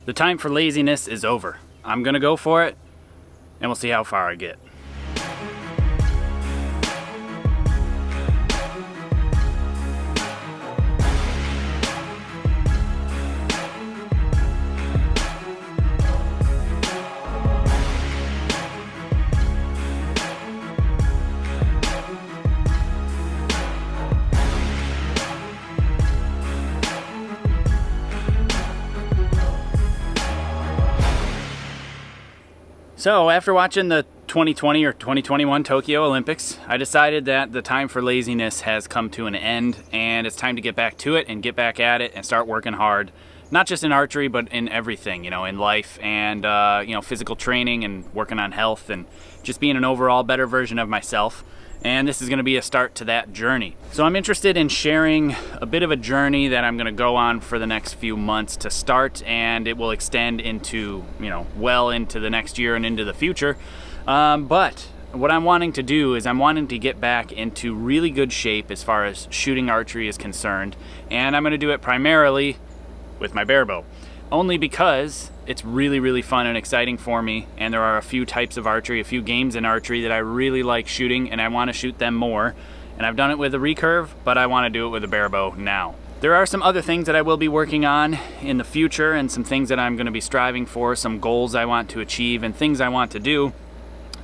The time for laziness is over. I'm gonna go for it, and we'll see how far I get. So after watching the 2020 or 2021 Tokyo Olympics, I decided that the time for laziness has come to an end, and it's time to get back to it and get back at it and start working hard. Not just in archery, but in everything, in life and, physical training and working on health and just being an overall better version of myself. And this is going to be a start to that journey. So I'm interested in sharing a bit of a journey that I'm going to go on for the next few months to start, and it will extend into, well into the next year and into the future. But what I'm wanting to do is I'm wanting to get back into really good shape as far as shooting archery is concerned, and I'm going to do it primarily with my barebow. Only because it's really, really fun and exciting for me, and there are a few types of archery, a few games in archery that I really like shooting, and I want to shoot them more. And I've done it with a recurve, but I want to do it with a barebow now. There are some other things that I will be working on in the future, and some things that I'm going to be striving for, some goals I want to achieve, and things I want to do.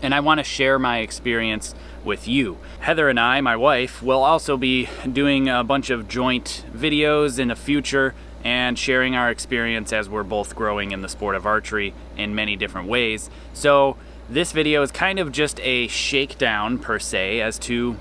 And I want to share my experience with you. Heather and I, my wife, will also be doing a bunch of joint videos in the future and sharing our experience as we're both growing in the sport of archery in many different ways. So this video is kind of just a shakedown per se as to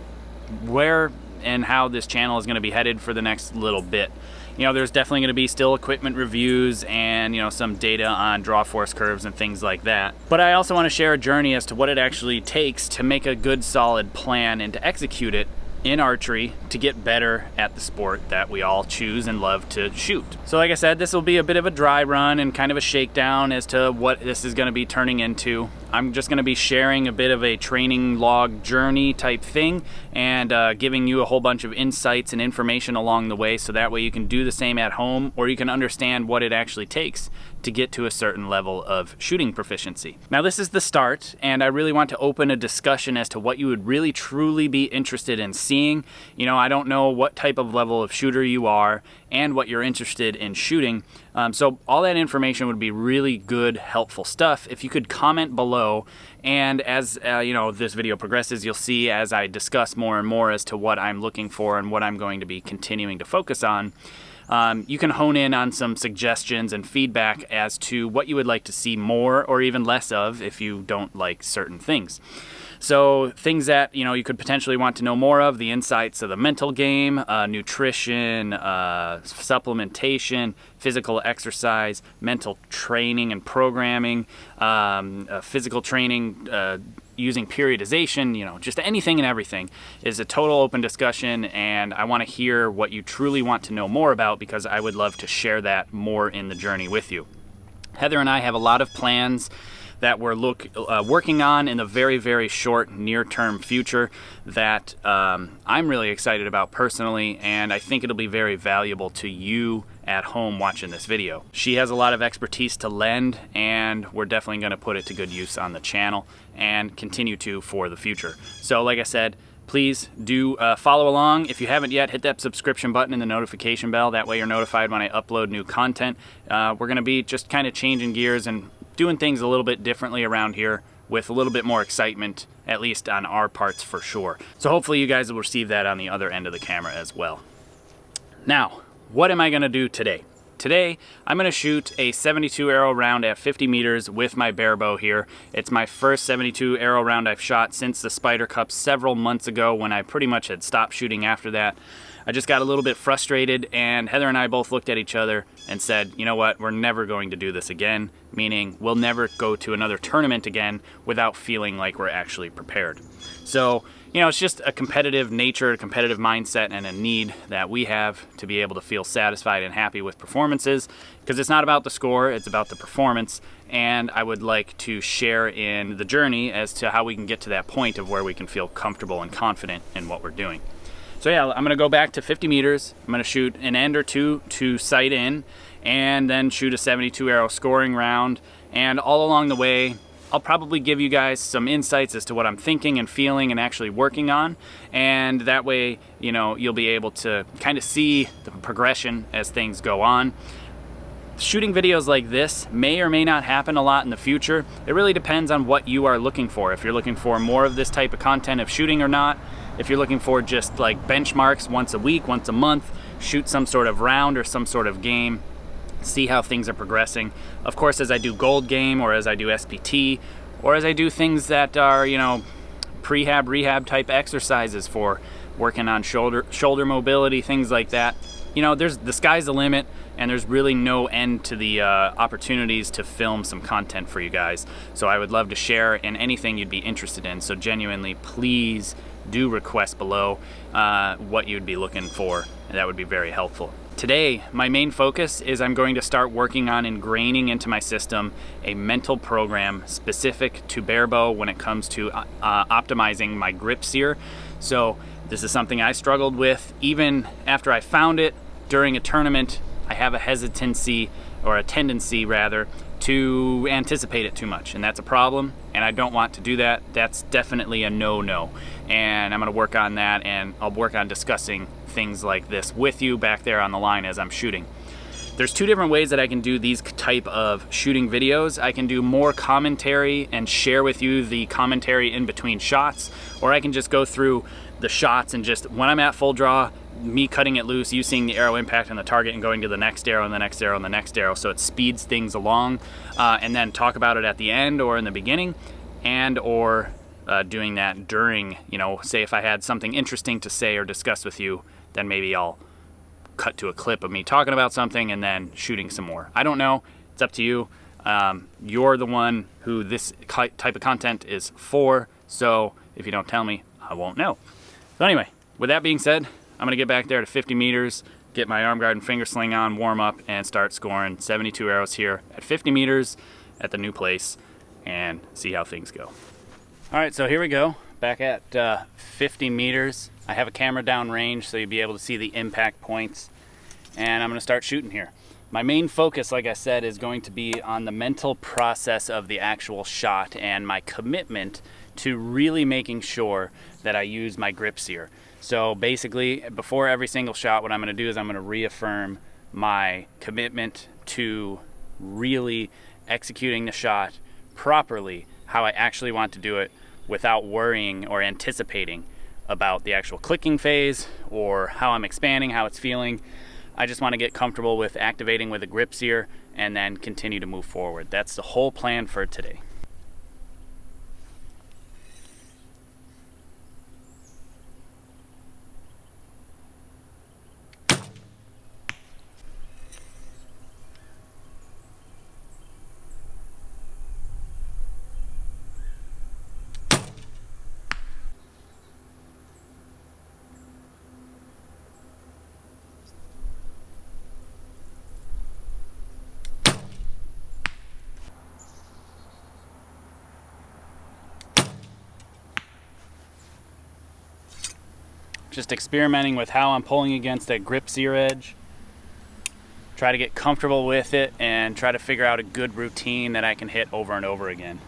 where and how this channel is going to be headed for the next little bit. There's definitely going to be still equipment reviews and, some data on draw force curves and things like that. But I also want to share a journey as to what it actually takes to make a good solid plan and to execute it in archery to get better at the sport that we all choose and love to shoot. So like I said, this will be a bit of a dry run and kind of a shakedown as to what this is going to be turning into. I'm just going to be sharing a bit of a training log journey type thing and giving you a whole bunch of insights and information along the way, so that way you can do the same at home, or you can understand what it actually takes to get to a certain level of shooting proficiency. Now this is the start, and I really want to open a discussion as to what you would really truly be interested in seeing. I don't know what type of level of shooter you are and what you're interested in shooting. So all that information would be really good, helpful stuff if you could comment below. And as this video progresses, you'll see as I discuss more and more as to what I'm looking for and what I'm going to be continuing to focus on. You can hone in on some suggestions and feedback as to what you would like to see more or even less of if you don't like certain things. So things that you could potentially want to know more of: the insights of the mental game, nutrition, supplementation, physical exercise, mental training and programming, physical training, using periodization, just anything and everything is a total open discussion, and I want to hear what you truly want to know more about, because I would love to share that more in the journey with you. Heather and I have a lot of plans that we're working on in the very, very short near-term future that I'm really excited about personally, and I think it'll be very valuable to you at home watching this video. She has a lot of expertise to lend, and we're definitely going to put it to good use on the channel and continue to for the future. So like I said, please do follow along. If you haven't yet, hit that subscription button and the notification bell. That way you're notified when I upload new content. We're going to be just kind of changing gears and doing things a little bit differently around here with a little bit more excitement, at least on our parts for sure. So hopefully you guys will receive that on the other end of the camera as well. Now, what am I going to do today? Today, I'm going to shoot a 72 arrow round at 50 meters with my barebow here. It's my first 72 arrow round I've shot since the Spider Cup several months ago, when I pretty much had stopped shooting after that. I just got a little bit frustrated, and Heather and I both looked at each other and said, you know what, we're never going to do this again, meaning we'll never go to another tournament again without feeling like we're actually prepared. So, it's just a competitive nature, a competitive mindset, and a need that we have to be able to feel satisfied and happy with performances, because it's not about the score, it's about the performance. And I would like to share in the journey as to how we can get to that point of where we can feel comfortable and confident in what we're doing. So yeah, I'm going to go back to 50 meters. I'm going to shoot an end or two to sight in, and then shoot a 72 arrow scoring round. And all along the way, I'll probably give you guys some insights as to what I'm thinking and feeling and actually working on. And that way, you know, you'll be able to kind of see the progression as things go on. Shooting videos like this may or may not happen a lot in the future. It really depends on what you are looking for. If you're looking for more of this type of content of shooting or not, if you're looking for just like benchmarks once a week, once a month, shoot some sort of round or some sort of game, see how things are progressing. Of course, as I do gold game or as I do SPT or as I do things that are, you know, prehab, rehab type exercises for working on shoulder mobility, things like that, you know, the sky's the limit, and there's really no end to the opportunities to film some content for you guys. So I would love to share in anything you'd be interested in. So genuinely, please do request below what you'd be looking for, and that would be very helpful. Today, my main focus is I'm going to start working on ingraining into my system a mental program specific to Barebow when it comes to optimizing my grip sear. So this is something I struggled with even after I found it during a tournament. I have a hesitancy, or a tendency rather, to anticipate it too much, and that's a problem, and I don't want to do that. That's definitely a no-no, and I'm going to work on that, and I'll work on discussing things like this with you back there on the line as I'm shooting. There's two different ways that I can do these type of shooting videos. I can do more commentary and share with you the commentary in between shots, or I can just go through the shots and just, when I'm at full draw, me cutting it loose, you seeing the arrow impact on the target and going to the next arrow and the next arrow and the next arrow, so it speeds things along, and then talk about it at the end or in the beginning, and or doing that during, you know, say if I had something interesting to say or discuss with you, then maybe I'll cut to a clip of me talking about something and then shooting some more. I don't know, it's up to you. You're the one who this type of content is for, so if you don't tell me, I won't know. So anyway, with that being said, I'm gonna get back there to 50 meters, get my arm guard and finger sling on, warm up, and start scoring 72 arrows here at 50 meters at the new place and see how things go. All right, so here we go, back at 50 meters. I have a camera down range so you'll be able to see the impact points, and I'm gonna start shooting here. My main focus, like I said, is going to be on the mental process of the actual shot and my commitment to really making sure that I use my grip sear. So basically, before every single shot, what I'm going to do is I'm going to reaffirm my commitment to really executing the shot properly, how I actually want to do it, without worrying or anticipating about the actual clicking phase or how I'm expanding, how it's feeling. I just want to get comfortable with activating with a grip sear and then continue to move forward. That's the whole plan for today. Just experimenting with how I'm pulling against that grip sear edge. Try to get comfortable with it and try to figure out a good routine that I can hit over and over again.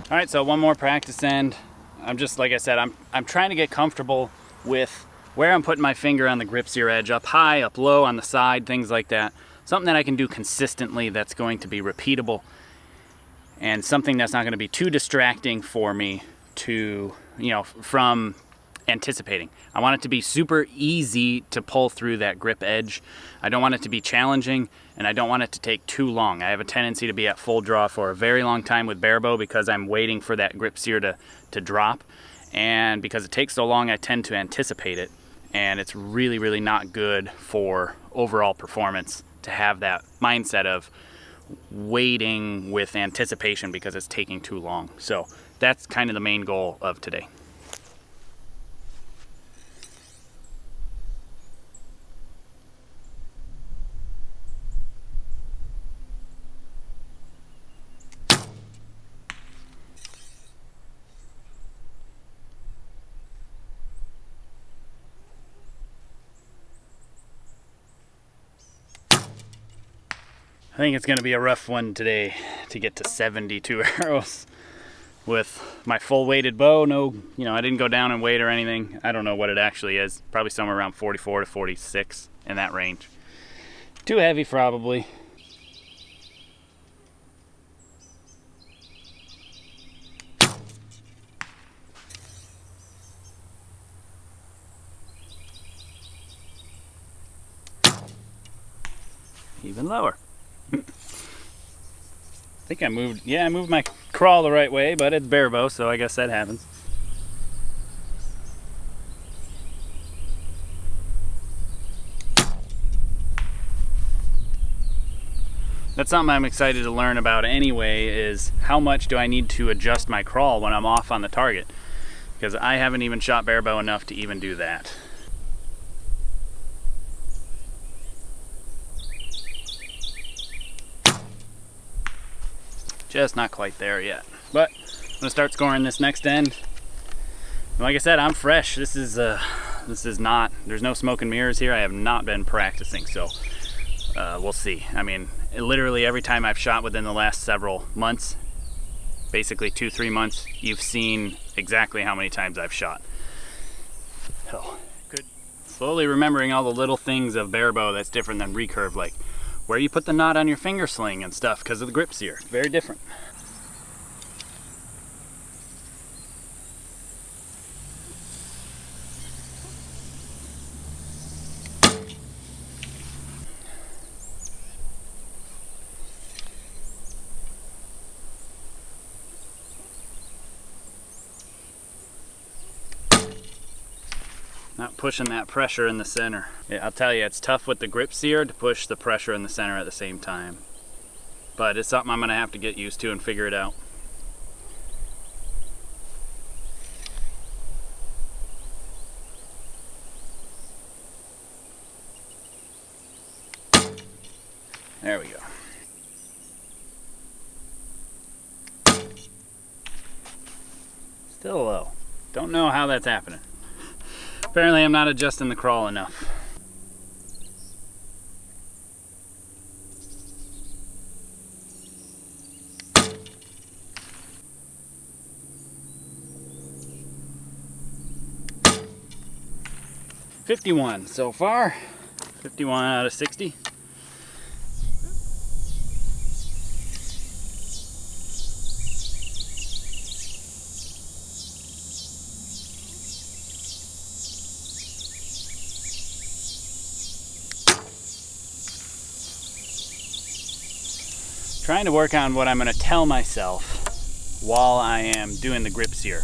All right, so one more practice end. I'm just, like I said, I'm trying to get comfortable with where I'm putting my finger on the grip sear edge, up high, up low, on the side, things like that. Something that I can do consistently that's going to be repeatable and something that's not going to be too distracting for me to, you know, from anticipating. I want it to be super easy to pull through that grip edge. I don't want it to be challenging, and I don't want it to take too long. I have a tendency to be at full draw for a very long time with Barebow because I'm waiting for that grip sear to drop, and because it takes so long, I tend to anticipate it, and it's really, really not good for overall performance to have that mindset of waiting with anticipation because it's taking too long. So that's kind of the main goal of today. think it's gonna be a rough one today to get to 72 arrows with my full weighted bow. No, you know, I didn't go down in weight or anything. I don't know what it actually is. Probably somewhere around 44 to 46 in that range. Too heavy probably. Even lower. I think I moved my crawl the right way, but it's barebow, so I guess that happens. That's something I'm excited to learn about anyway, is how much do I need to adjust my crawl when I'm off on the target? Because I haven't even shot barebow enough to even do that. Just not quite there yet, but I'm gonna start scoring this next end. And like I said, I'm fresh. This is not, there's no smoke and mirrors here. I have not been practicing, so we'll see. I mean, literally every time I've shot within the last several months, basically 2-3 months, you've seen exactly how many times I've shot. So, good. Slowly remembering all the little things of barebow that's different than recurve, like where you put the knot on your finger sling and stuff because of the grips here. Very different. Not pushing that pressure in the center. Yeah, I'll tell you, it's tough with the grip sear to push the pressure in the center at the same time. But it's something I'm gonna have to get used to and figure it out. There we go. Still low. Don't know how that's happening. Apparently I'm not adjusting the crawl enough. $51 so far. 51 out of 60. Trying to work on what I'm going to tell myself while I am doing the grip sear.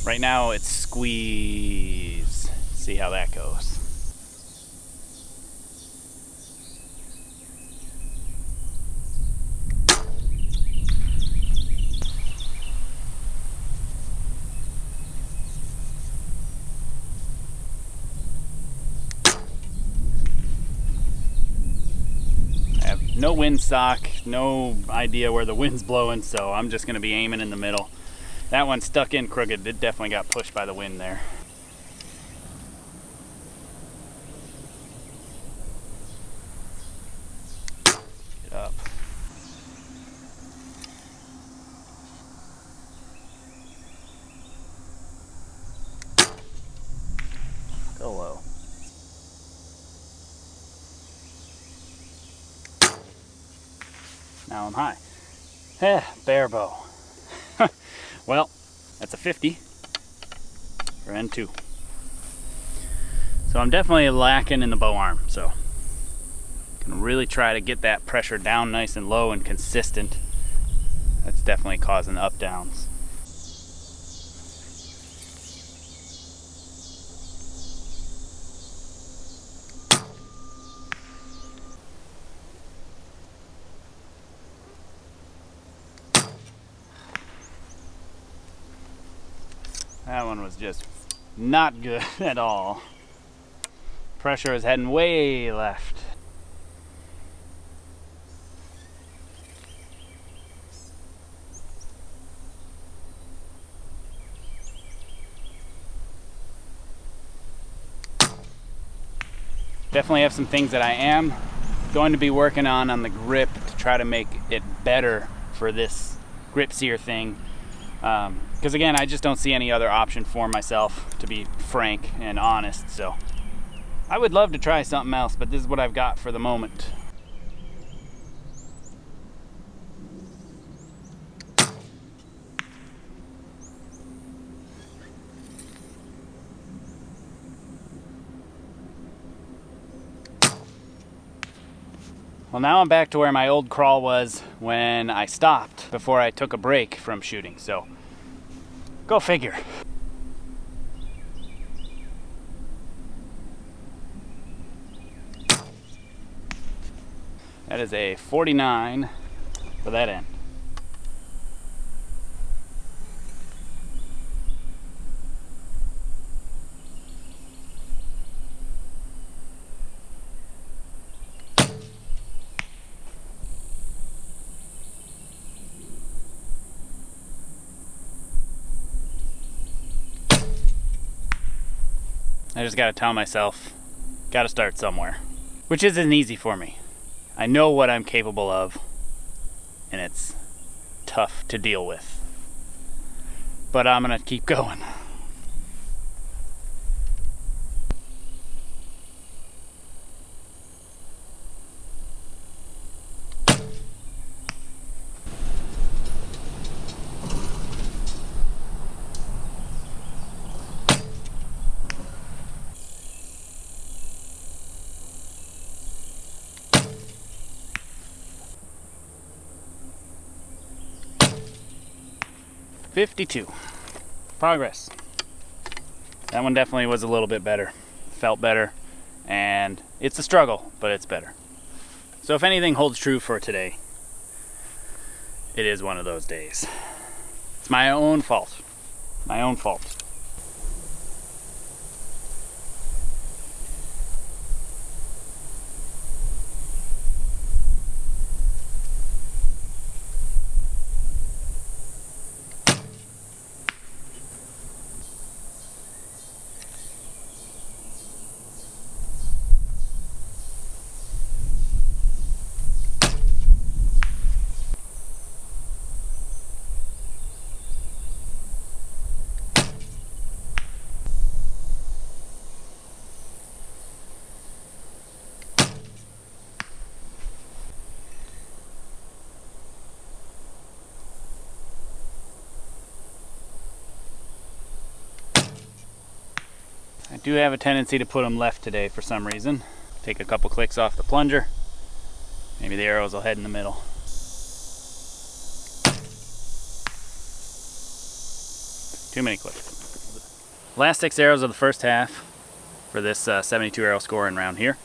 Right now it's squeeze. See how that goes. No windsock, no idea where the wind's blowing, so I'm just going to be aiming in the middle. That one stuck in crooked. It definitely got pushed by the wind there. Get up. Still low. Now I'm high. Barebow. Well, that's a 50 for N2. So I'm definitely lacking in the bow arm. So I'm gonna really try to get that pressure down nice and low and consistent. That's definitely causing the up downs. That one was just not good at all. Pressure is heading way left. Definitely have some things that I am going to be working on the grip to try to make it better for this grip sear thing. Because again, I just don't see any other option for myself, to be frank and honest. So I would love to try something else, but this is what I've got for the moment. Well, now I'm back to where my old crawl was when I stopped before I took a break from shooting, so go figure. That is a 49 for that end. I just gotta tell myself, gotta start somewhere, which isn't easy for me. I know what I'm capable of, and it's tough to deal with, but I'm gonna keep going. $52. Progress. That one definitely was a little bit better. Felt better. And it's a struggle, but it's better. So if anything holds true for today, it is one of those days. It's my own fault. My own fault. I do have a tendency to put them left today for some reason. Take a couple clicks off the plunger. Maybe the arrows will head in the middle. Too many clicks. Last 6 arrows of the first half for this 72 arrow scoring round here.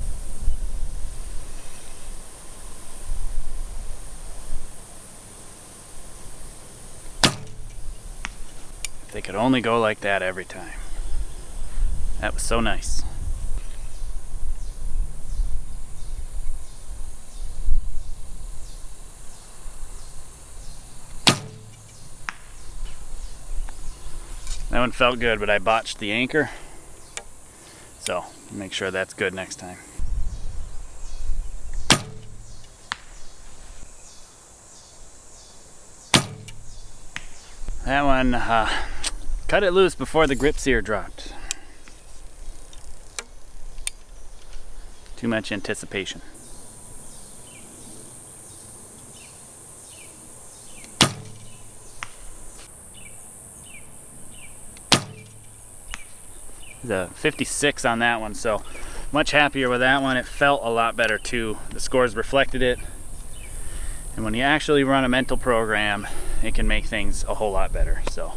If they could only go like that every time. That was so nice. That one felt good, but I botched the anchor. So make sure that's good next time. That one cut it loose before the grip sear dropped. Too much anticipation. The 56 on that one, so much happier with that one. It felt a lot better too. The scores reflected it. And when you actually run a mental program, it can make things a whole lot better. So,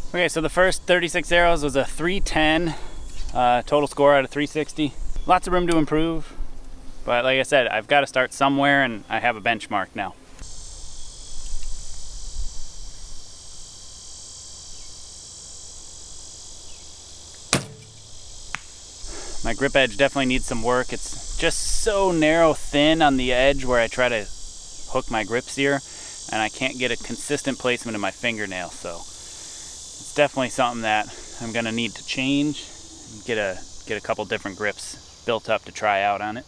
okay, so the first 36 arrows was a 310 total score out of 360. Lots of room to improve, but like I said, I've got to start somewhere, and I have a benchmark now. My grip edge definitely needs some work. It's just so narrow thin on the edge where I try to hook my grip sear, and I can't get a consistent placement of my fingernail. So it's definitely something that I'm gonna need to change and get a couple different grips built up to try out on it.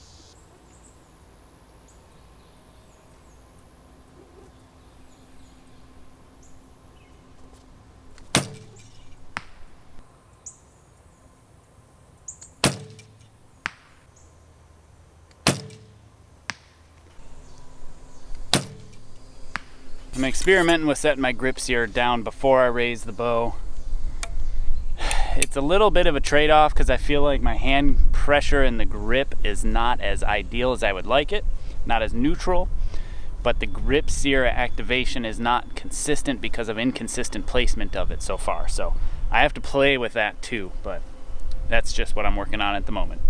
I'm experimenting with setting my grip sear down before I raise the bow. It's a little bit of a trade-off because I feel like my hand pressure in the grip is not as ideal as I would like it, not as neutral, but the grip sear activation is not consistent because of inconsistent placement of it so far. So I have to play with that too, but that's just what I'm working on at the moment.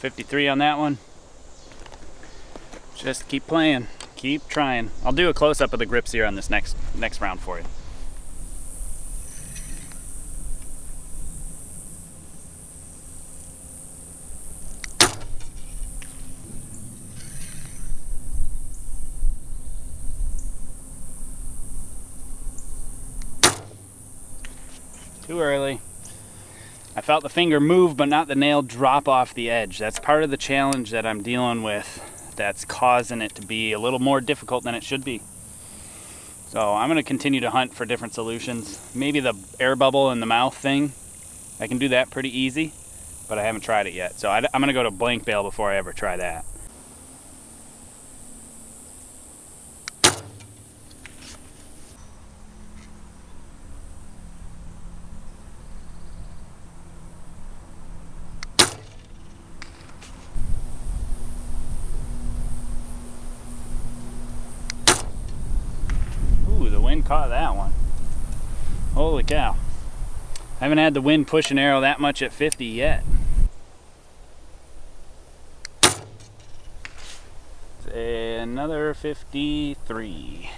.53 on that one. Just keep playing, keep trying. I'll do a close-up of the grip sear on this next round for you. Too early. I felt the finger move, but not the nail drop off the edge. That's part of the challenge that I'm dealing with that's causing it to be a little more difficult than it should be. So I'm gonna continue to hunt for different solutions. Maybe the air bubble in the mouth thing, I can do that pretty easy, but I haven't tried it yet. So I'm gonna go to blank bail before I ever try that. Wind caught that one. Holy cow. I haven't had the wind push an arrow that much at 50 yet. Another 53.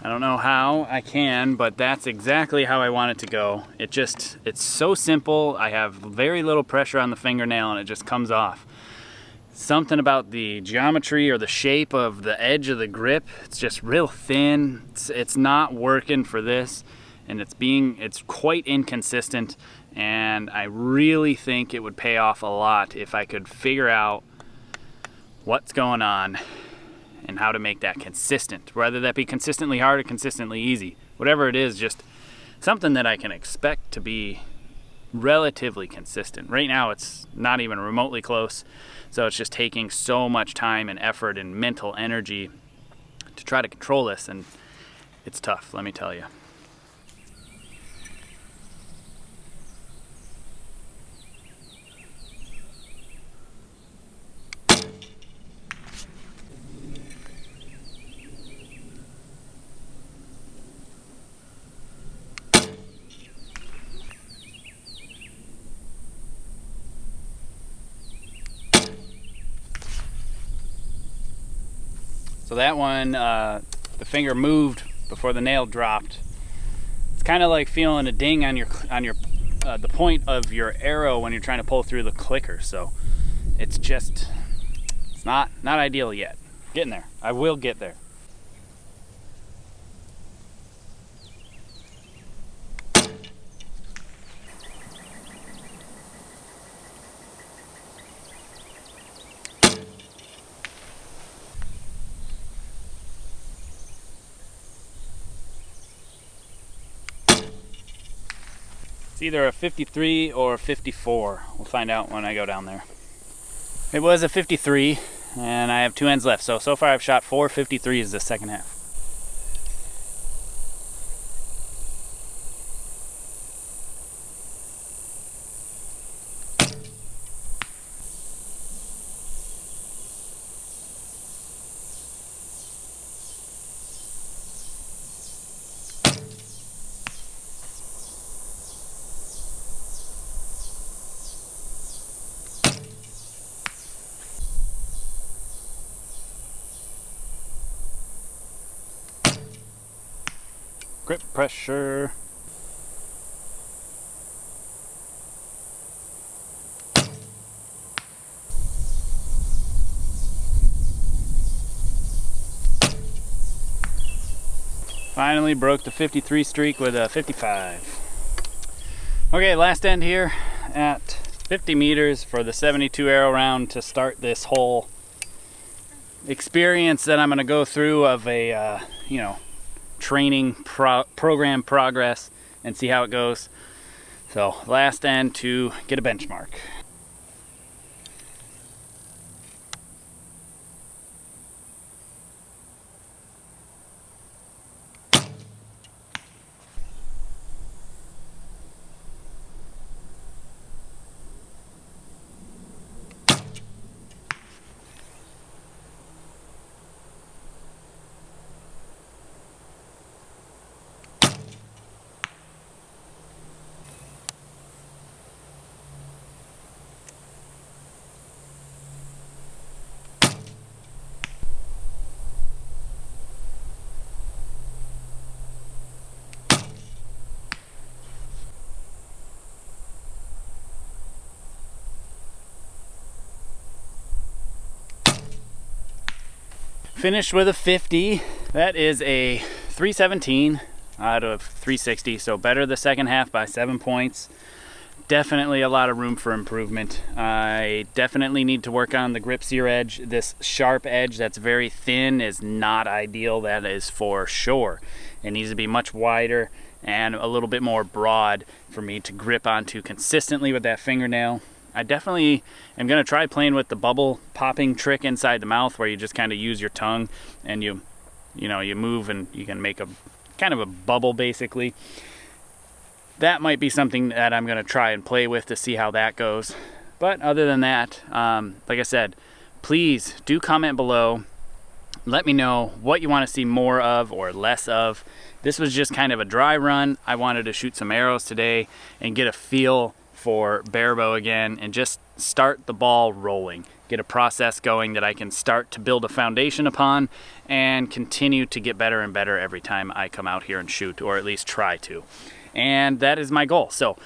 I don't know how I can, but that's exactly how I want it to go. It's so simple. I have very little pressure on the fingernail and it just comes off. Something about the geometry or the shape of the edge of the grip, it's just real thin. It's not working for this, and it's quite inconsistent, and I really think it would pay off a lot if I could figure out what's going on and how to make that consistent, whether that be consistently hard or consistently easy. Whatever it is, just something that I can expect to be relatively consistent. Right now it's not even remotely close, so it's just taking so much time and effort and mental energy to try to control this, and it's tough, let me tell you. So that one, the finger moved before the nail dropped. It's kind of like feeling a ding on the point of your arrow when you're trying to pull through the clicker. So it's not ideal yet. Getting there. I will get there. It's either a 53 or a 54. We'll find out when I go down there. It was a 53, and I have 2 ends left. So far I've shot 4 53s the second half. grip pressure. Finally broke the 53 streak with a 55. Okay, last end here at 50 meters for the 72 arrow round to start this whole experience that I'm going to go through of a, training program progress and see how it goes. So last end to get a benchmark. Finished with a 50. That is a 317 out of 360, so better the second half by 7 points. Definitely a lot of room for improvement. I definitely need to work on the grip sear edge. This sharp edge that's very thin is not ideal, that is for sure. It needs to be much wider and a little bit more broad for me to grip onto consistently with that fingernail. I definitely am going to try playing with the bubble popping trick inside the mouth, where you just kind of use your tongue and you move and you can make a kind of a bubble basically. That might be something that I'm going to try and play with to see how that goes. But other than that, like I said, please do comment below. Let me know what you want to see more of or less of. This was just kind of a dry run. I wanted to shoot some arrows today and get a feel for Barebow again and just start the ball rolling, get a process going that I can start to build a foundation upon and continue to get better and better every time I come out here and shoot, or at least try to. And that is my goal. So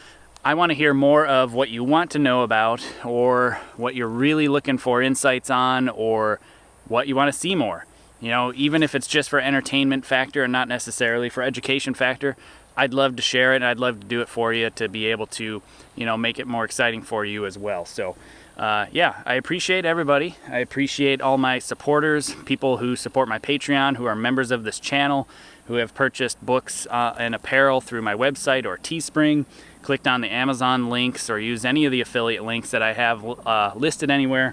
I want to hear more of what you want to know about, or what you're really looking for insights on, or what you want to see more. Even if it's just for entertainment factor and not necessarily for education factor, I'd love to share it, and I'd love to do it for you to be able to, make it more exciting for you as well. So, yeah, I appreciate everybody. I appreciate all my supporters, people who support my Patreon, who are members of this channel, who have purchased books and apparel through my website or Teespring, clicked on the Amazon links, or used any of the affiliate links that I have listed anywhere,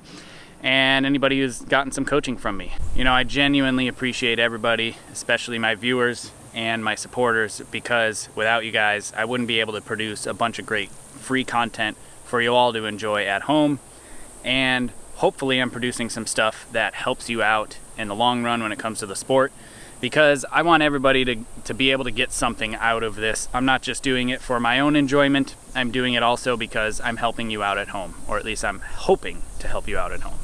and anybody who's gotten some coaching from me. I genuinely appreciate everybody, especially my viewers and my supporters, because without you guys, I wouldn't be able to produce a bunch of great free content for you all to enjoy at home. And hopefully I'm producing some stuff that helps you out in the long run when it comes to the sport, because I want everybody to be able to get something out of this. I'm not just doing it for my own enjoyment, I'm doing it also because I'm helping you out at home, or at least I'm hoping to help you out at home.